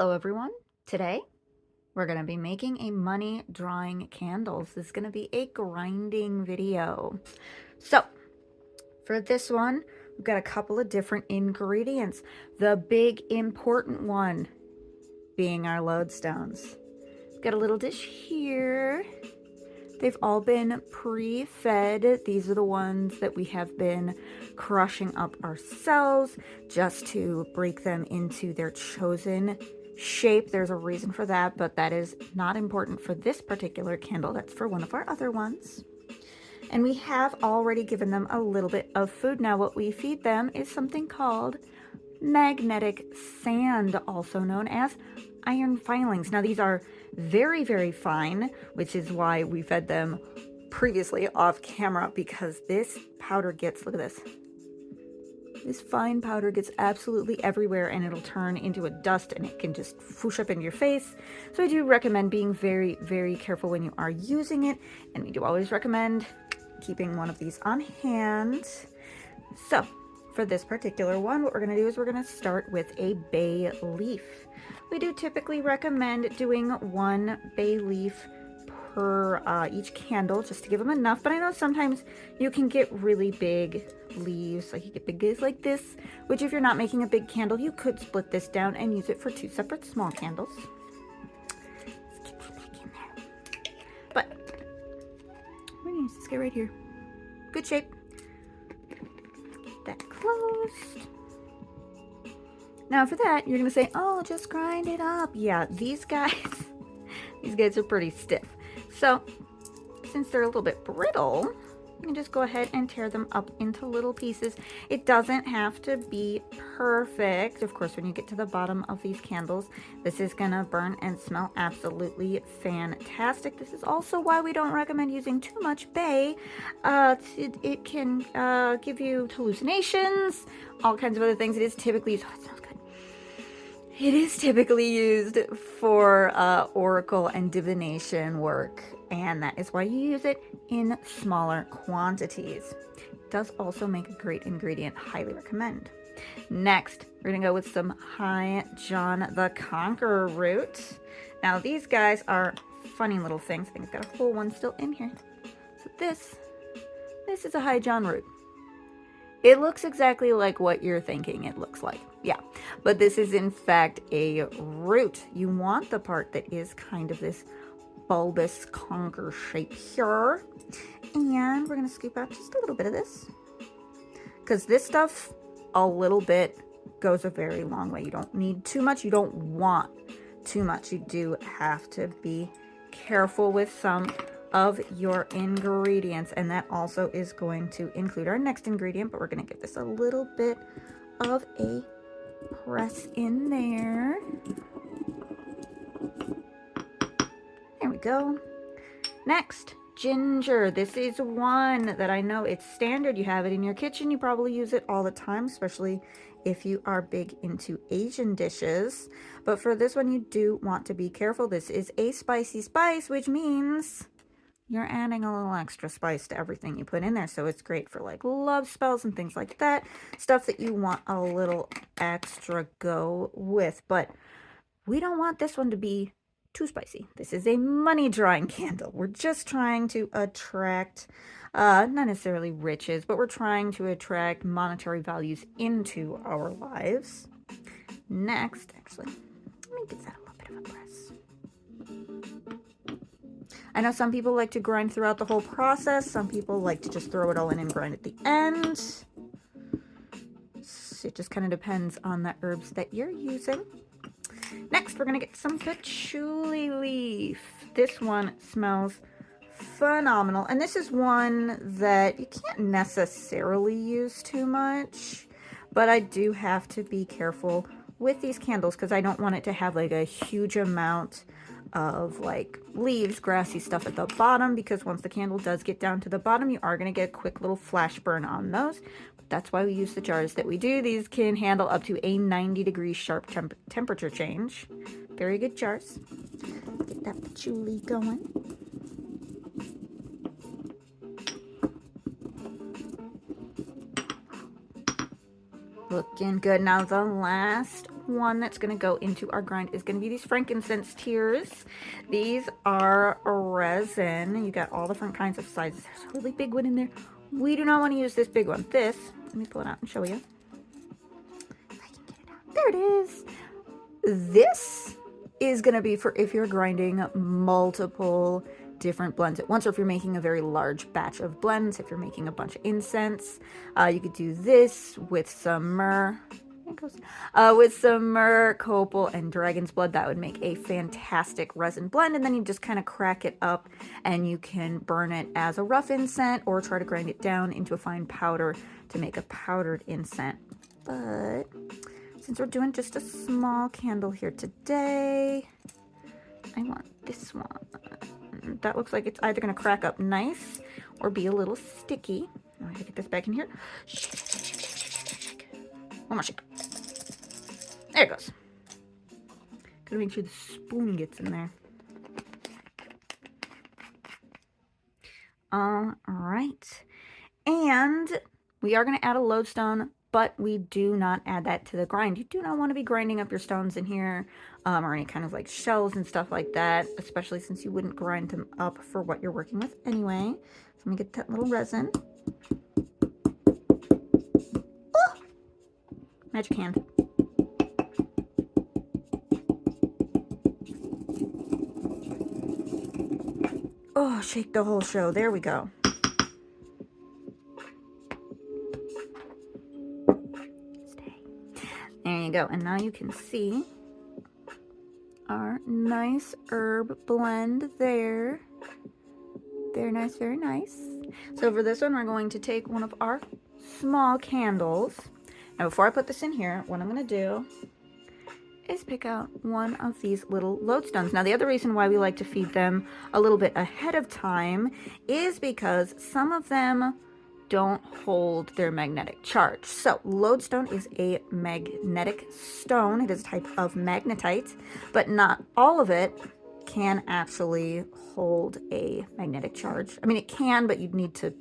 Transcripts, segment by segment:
Hello everyone. Today we're going to be making a money drawing candles. This is going to be a grinding video. So for this one, we've got a couple of different ingredients. The big important one being our lodestones. We've got a little dish here. They've all been pre-fed. These are the ones that we have been crushing up ourselves just to break them into their chosen shape. There's a reason for that, but that is not important for this particular candle. That's for one of our other ones. And we have already given them a little bit of food. Now what we feed them is something called magnetic sand, also known as iron filings. Now these are very, very fine, which is why we fed them previously off camera, because this powder gets, look at this. This fine powder gets absolutely everywhere and it'll turn into a dust and it can just whoosh up into your face. So I do recommend being very, very careful when you are using it. And we do always recommend keeping one of these on hand. So for this particular one, what we're going to do is we're going to start with a bay leaf. We do typically recommend doing one bay leaf per each candle, just to give them enough, but I know sometimes you can get really big leaves, like you get big leaves like this, which if you're not making a big candle, you could split this down and use it for two separate small candles. Let's get that back in there. But we're going to use this guy right here. Good shape. Get that closed. Now for that, you're gonna say, oh, just grind it up. Yeah, these guys are pretty stiff. So since they're a little bit brittle, you can just go ahead and tear them up into little pieces. It doesn't have to be perfect. Of course, when you get to the bottom of these candles, this is gonna burn and smell absolutely fantastic. This is also why we don't recommend using too much bay. It can give you hallucinations, all kinds of other things. It is typically used, oh, it smells good. It is typically used for oracle and divination work, and that is why you use it in smaller quantities. It does also make a great ingredient, highly recommend. Next, we're gonna go with some High John the Conqueror root. Now these guys are funny little things. I think I've got a whole one still in here. So this is a High John root. It looks exactly like what you're thinking it looks like. Yeah, but this is in fact a root. You want the part that is kind of this bulbous conker shape here. And we're gonna scoop out just a little bit of this, because this stuff, a little bit goes a very long way. You don't need too much. You don't want too much. You do have to be careful with some of your ingredients, and that also is going to include our next ingredient, but we're going to give this a little bit of a press in there. There we go. Next, ginger. This is one that I know it's standard. You have it in your kitchen. You probably use it all the time, especially if you are big into Asian dishes. But for this one, you do want to be careful. This is a spicy spice, which means you're adding a little extra spice to everything you put in there. So it's great for like love spells and things like that. Stuff that you want a little extra go with. But we don't want this one to be too spicy. This is a money drawing candle. We're just trying to attract, not necessarily riches, but we're trying to attract monetary values into our lives. Next, actually, let me give that a little bit of a press. I know some people like to grind throughout the whole process. Some people like to just throw it all in and grind at the end. So it just kind of depends on the herbs that you're using. Next, we're going to get some patchouli leaf. This one smells phenomenal. And this is one that you can't necessarily use too much, but I do have to be careful with these candles because I don't want it to have like a huge amount of like leaves, grassy stuff at the bottom, because once the candle does get down to the bottom, you are going to get a quick little flash burn on those. But that's why we use the jars that we do. These can handle up to a 90-degree sharp temperature change. Very good jars. Get that patchouli going. Looking good. Now the last one that's going to go into our grind is going to be these frankincense tears. These are resin. You got all different kinds of sizes. There's a really big one in there. We do not want to use this big one. This, let me pull it out and show you. If I can get it out. There it is. This is going to be for if you're grinding multiple different blends at once, or if you're making a very large batch of blends, if you're making a bunch of incense. You could do this with some myrrh. With some myrrh, copal, and dragon's blood. That would make a fantastic resin blend, and then you just kind of crack it up and you can burn it as a rough incense or try to grind it down into a fine powder to make a powdered incense. But since we're doing just a small candle here today, I want this one. That looks like it's either going to crack up nice or be a little sticky. I'm going to get this back in here. Shake, shake, shake, shake, shake, shake, shake. One more shake. There it goes. Gotta make sure the spoon gets in there. All right. And we are going to add a lodestone, but we do not add that to the grind. You do not want to be grinding up your stones in here, or any kind of like shells and stuff like that, especially since you wouldn't grind them up for what you're working with anyway. So let me get that little resin. Oh! Magic hand. Oh, shake the whole show. There we go. There you go. And now you can see our nice herb blend there. Very nice, very nice. So for this one, we're going to take one of our small candles. Now, before I put this in here, what I'm going to do is pick out one of these little lodestones. Now, the other reason why we like to feed them a little bit ahead of time is because some of them don't hold their magnetic charge. So lodestone is a magnetic stone. It is a type of magnetite, but not all of it can actually hold a magnetic charge. I mean, it can, but you'd need to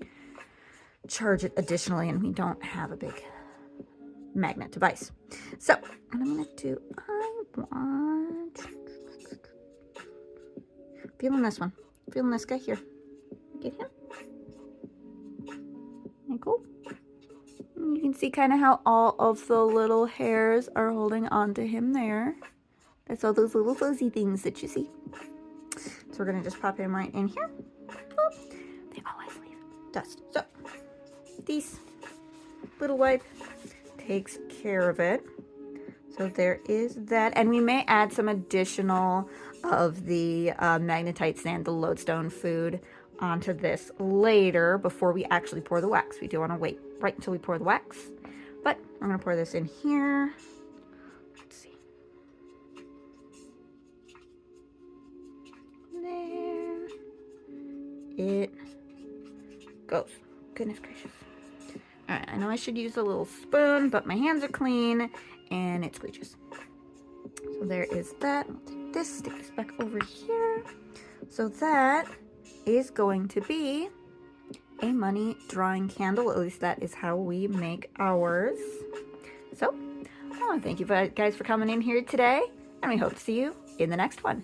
charge it additionally, and we don't have a big magnet device. So what I'm going to do, feeling this one, feeling this guy here. Get him. Isn't cool? You can see kind of how all of the little hairs are holding on to him there. That's all those little fuzzy things that you see. So we're going to just pop him right in here. Boop. They always leave dust. So these little wipe takes care of it. So there is that. And we may add some additional of the magnetite sand, the lodestone food, onto this later before we actually pour the wax. We do want to wait right until we pour the wax. But I'm going to pour this in here. Let's see. There it goes. Goodness gracious. Alright, I know I should use a little spoon, but my hands are clean and it squeeges. So there is that. I'll take this, stick this back over here. So that is going to be a money drawing candle. At least that is how we make ours. So, I want to thank you guys for coming in here today, and we hope to see you in the next one.